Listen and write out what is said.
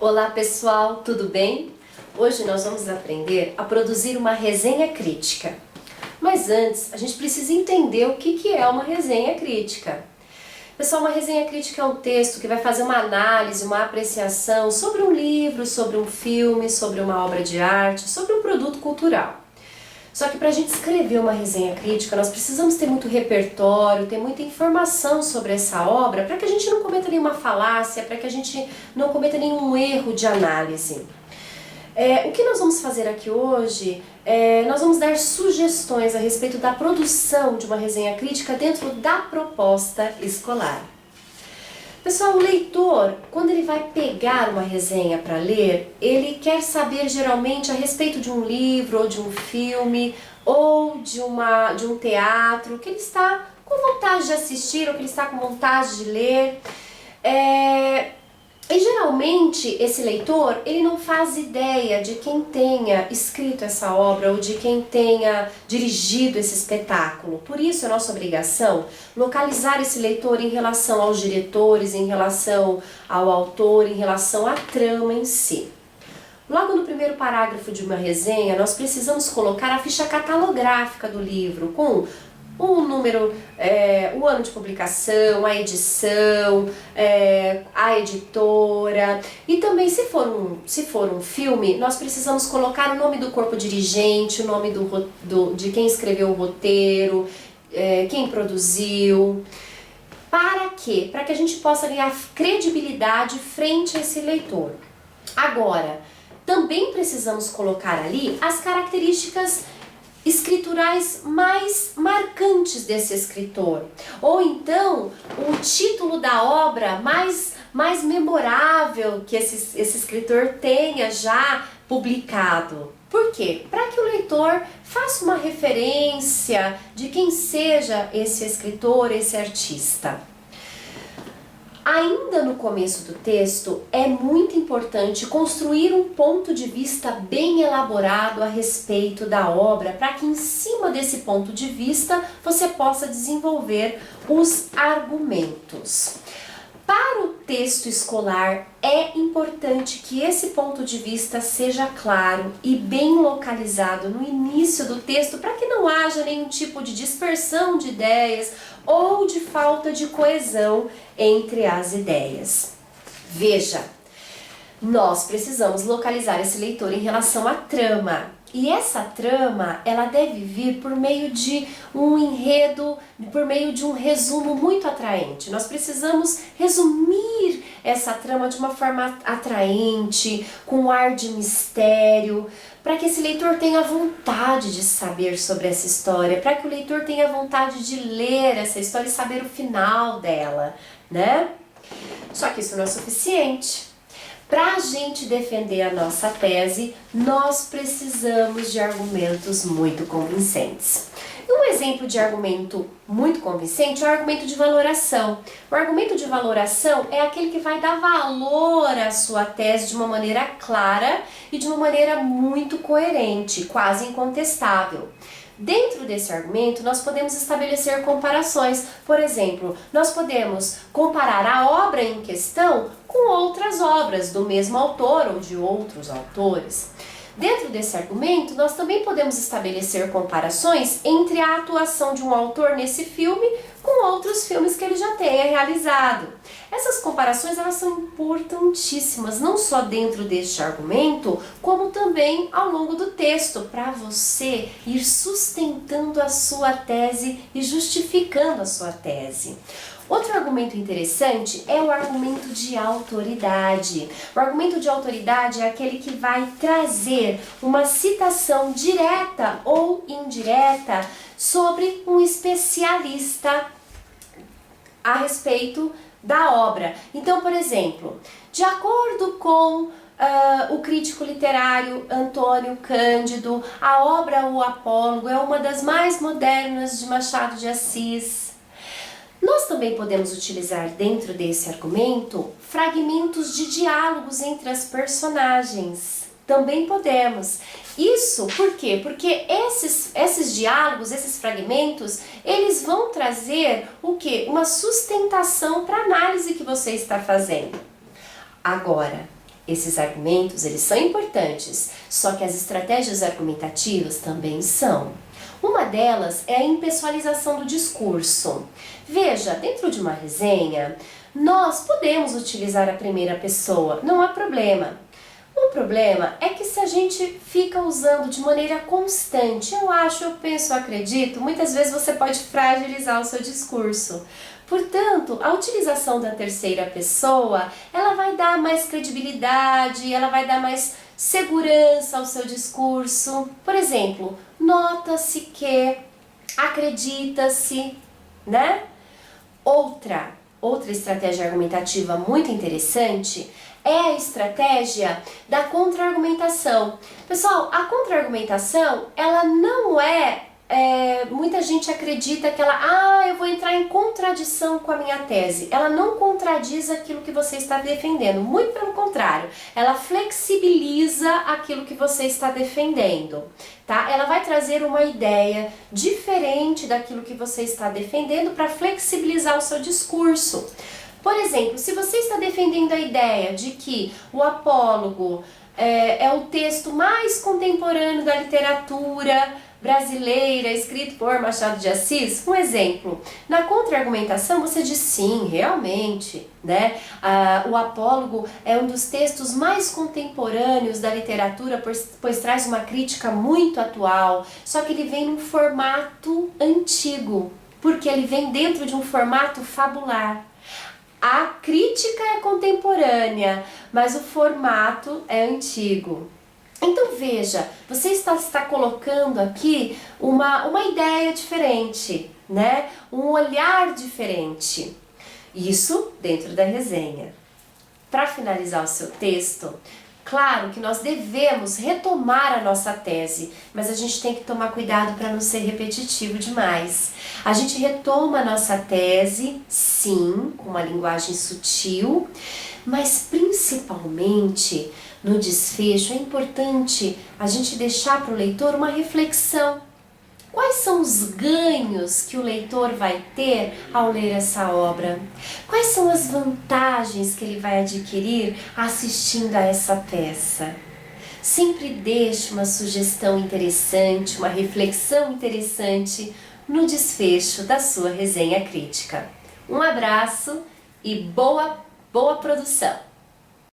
Olá pessoal, tudo bem? Hoje nós vamos aprender a produzir uma resenha crítica. Mas antes, a gente precisa entender o que é uma resenha crítica. Pessoal, uma resenha crítica é um texto que vai fazer uma análise, uma apreciação sobre um livro, sobre um filme, sobre uma obra de arte, sobre um produto cultural. Só que para a gente escrever uma resenha crítica, nós precisamos ter muito repertório, ter muita informação sobre essa obra, para que a gente não cometa nenhuma falácia, para que a gente não cometa nenhum erro de análise. O que nós vamos fazer aqui hoje, nós vamos dar sugestões a respeito da produção de uma resenha crítica dentro da proposta escolar. Pessoal, o leitor, quando ele vai pegar uma resenha para ler, ele quer saber geralmente a respeito de um livro, ou de um filme, ou de um teatro, que ele está com vontade de assistir, ou que ele está com vontade de ler. E geralmente esse leitor, ele não faz ideia de quem tenha escrito essa obra ou de quem tenha dirigido esse espetáculo. Por isso é nossa obrigação localizar esse leitor em relação aos diretores, em relação ao autor, em relação à trama em si. Logo no primeiro parágrafo de uma resenha, nós precisamos colocar a ficha catalográfica do livro com o número, o ano de publicação, a edição, a editora. E também, se for um filme, nós precisamos colocar o nome do corpo dirigente, o nome de quem escreveu o roteiro, quem produziu. Para quê? Para que a gente possa ganhar credibilidade frente a esse leitor. Agora, também precisamos colocar ali as características escriturais mais marcantes desse escritor, ou então o título da obra mais memorável que esse escritor tenha já publicado. Por quê? Para que o leitor faça uma referência de quem seja esse escritor, esse artista. Ainda no começo do texto, é muito importante construir um ponto de vista bem elaborado a respeito da obra, para que em cima desse ponto de vista você possa desenvolver os argumentos. Para o texto escolar, é importante que esse ponto de vista seja claro e bem localizado no início do texto, para que não haja nenhum tipo de dispersão de ideias ou de falta de coesão entre as ideias. Veja, nós precisamos localizar esse leitor em relação à trama. E essa trama, ela deve vir por meio de um enredo, por meio de um resumo muito atraente. Nós precisamos resumir essa trama de uma forma atraente, com um ar de mistério, para que esse leitor tenha vontade de saber sobre essa história, para que o leitor tenha vontade de ler essa história e saber o final dela, né? Só que isso não é suficiente. Para a gente defender a nossa tese, nós precisamos de argumentos muito convincentes. Um exemplo de argumento muito convincente é o argumento de valoração. O argumento de valoração é aquele que vai dar valor à sua tese de uma maneira clara e de uma maneira muito coerente, quase incontestável. Dentro desse argumento, nós podemos estabelecer comparações. Por exemplo, nós podemos comparar a obra em questão com outras obras do mesmo autor ou de outros autores. Dentro desse argumento, nós também podemos estabelecer comparações entre a atuação de um autor nesse filme com outros filmes que ele já tenha realizado. Essas comparações, elas são importantíssimas, não só dentro deste argumento, como também ao longo do texto, para você ir sustentando a sua tese e justificando a sua tese. Outro argumento interessante é o argumento de autoridade. O argumento de autoridade é aquele que vai trazer uma citação direta ou indireta sobre um especialista a respeito da obra. Então, por exemplo, de acordo com o crítico literário Antônio Cândido, a obra O Apólogo é uma das mais modernas de Machado de Assis. Nós também podemos utilizar dentro desse argumento fragmentos de diálogos entre as personagens. Também podemos. Isso por quê? Porque esses diálogos, esses fragmentos, eles vão trazer o quê? Uma sustentação para a análise que você está fazendo. Agora, Esses argumentos, eles são importantes, só que as estratégias argumentativas também são. Uma delas é a impessoalização do discurso. Veja, dentro de uma resenha, nós podemos utilizar a primeira pessoa, não há problema. O problema é que se a gente fica usando de maneira constante, eu acho, eu penso, eu acredito, muitas vezes você pode fragilizar o seu discurso. Portanto, a utilização da terceira pessoa, ela vai dar mais credibilidade, ela vai dar mais segurança ao seu discurso. Por exemplo, nota-se que, acredita-se, né? Outra estratégia argumentativa muito interessante é a estratégia da contra-argumentação. Pessoal, a contra-argumentação, ela não muita gente acredita que eu vou entrar em contradição com a minha tese. Ela não contradiz aquilo que você está defendendo, muito pelo contrário, ela flexibiliza aquilo que você está defendendo, tá? Ela vai trazer uma ideia diferente daquilo que você está defendendo para flexibilizar o seu discurso. Por exemplo, se você está defendendo a ideia de que o Apólogo é o texto mais contemporâneo da literatura brasileira, escrito por Machado de Assis, um exemplo. Na contra-argumentação você diz sim, realmente, né? O Apólogo é um dos textos mais contemporâneos da literatura, pois traz uma crítica muito atual, só que ele vem num formato antigo, porque ele vem dentro de um formato fabular. A crítica é contemporânea, mas o formato é antigo. Então veja, você está colocando aqui uma ideia diferente, né? Um olhar diferente. Isso dentro da resenha. Para finalizar o seu texto, claro que nós devemos retomar a nossa tese, mas a gente tem que tomar cuidado para não ser repetitivo demais. A gente retoma a nossa tese, sim, com uma linguagem sutil, mas principalmente no desfecho é importante a gente deixar para o leitor uma reflexão. Quais são os ganhos que o leitor vai ter ao ler essa obra? Quais são as vantagens que ele vai adquirir assistindo a essa peça? Sempre deixe uma sugestão interessante, uma reflexão interessante no desfecho da sua resenha crítica. Um abraço e boa produção!